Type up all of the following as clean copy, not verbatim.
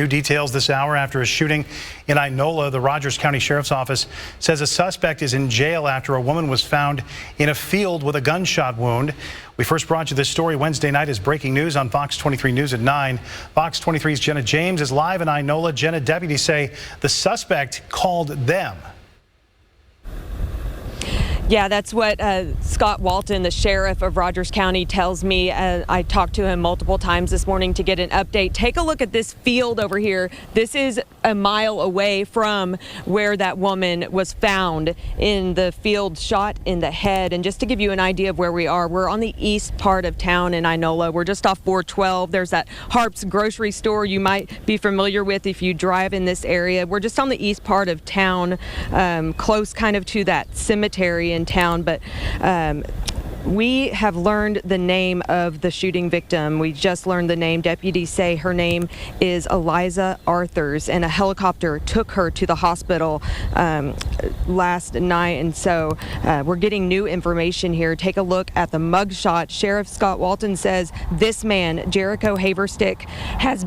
New details this hour after a shooting in Inola. The Rogers County Sheriff's Office says a suspect is in jail after a woman was found in a field with a gunshot wound. We first brought you this story Wednesday night as breaking news on Fox 23 News at 9. Fox 23's Jenna James is live in Inola. Jenna, deputies say the suspect called them. Yeah, that's what Scott Walton, the sheriff of Rogers County, tells me. I talked to him multiple times this morning to get an update. Take a look at this field over here. This is a mile away from where that woman was found in the field, shot in the head. And just to give you an idea of where we are, we're on the east part of town in Inola. We're just off 412. There's that Harp's grocery store you might be familiar with if you drive in this area. We're just on the east part of town, close kind of to that cemetery in town, but we have learned the name of the shooting victim. We just learned the name. Deputies say her name is Eliza Arthurs, and a helicopter took her to the hospital last night. And so we're getting new information here. Take a look at the mugshot. Sheriff Scott Walton says this man, Jericho Haverstick, has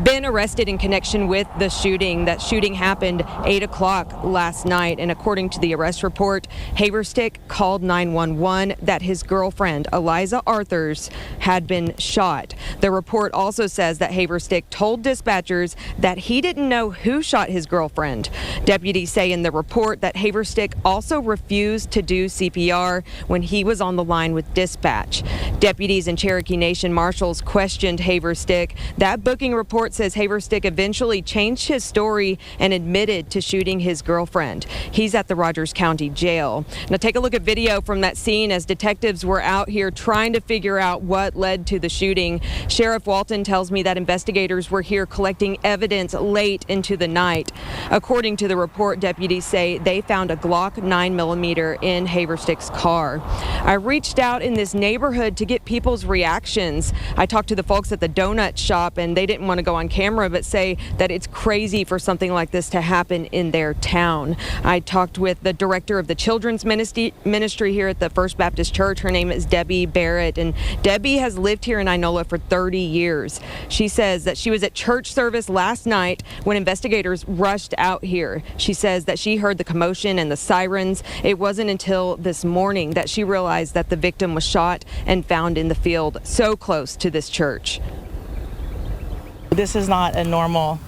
been arrested in connection with the shooting. That shooting happened 8 o'clock last night, and according to the arrest report, Haverstick called 911 that his girlfriend, Eliza Arthurs, had been shot. The report also says that Haverstick told dispatchers that he didn't know who shot his girlfriend. Deputies say in the report that Haverstick also refused to do CPR when he was on the line with dispatch. Deputies and Cherokee Nation marshals questioned Haverstick. That booking report says Haverstick eventually changed his story and admitted to shooting his girlfriend. He's at the Rogers County Jail. Now take a look at video from that scene as detectives were out here trying to figure out what led to the shooting. Sheriff Walton tells me that investigators were here collecting evidence late into the night. According to the report, deputies say they found a Glock 9mm in Haverstick's car. I reached out in this neighborhood to get people's reactions. I talked to the folks at the donut shop, and they didn't want to go on camera, but say that it's crazy for something like this to happen in their town. I talked with the director of the children's ministry here at the First Baptist Church. Her name is Debbie Barrett, and Debbie has lived here in Inola for 30 years. She says that she was at church service last night when investigators rushed out here. She says that she heard the commotion and the sirens. It wasn't until this morning that she realized that the victim was shot and found in the field so close to this church. This is not a normal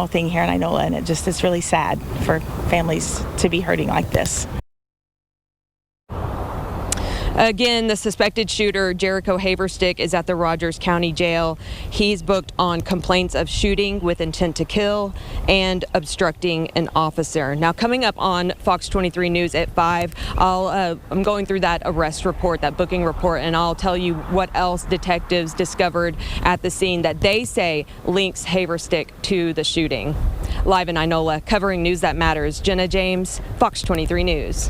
thing here in Inola, and it's really sad for families to be hurting like this. Again, the suspected shooter, Jericho Haverstick, is at the Rogers County Jail. He's booked on complaints of shooting with intent to kill and obstructing an officer. Now, coming up on Fox 23 News at 5, I'm going through that arrest report, that booking report, and I'll tell you what else detectives discovered at the scene that they say links Haverstick to the shooting. Live in Inola, covering news that matters, Jenna James, Fox 23 News.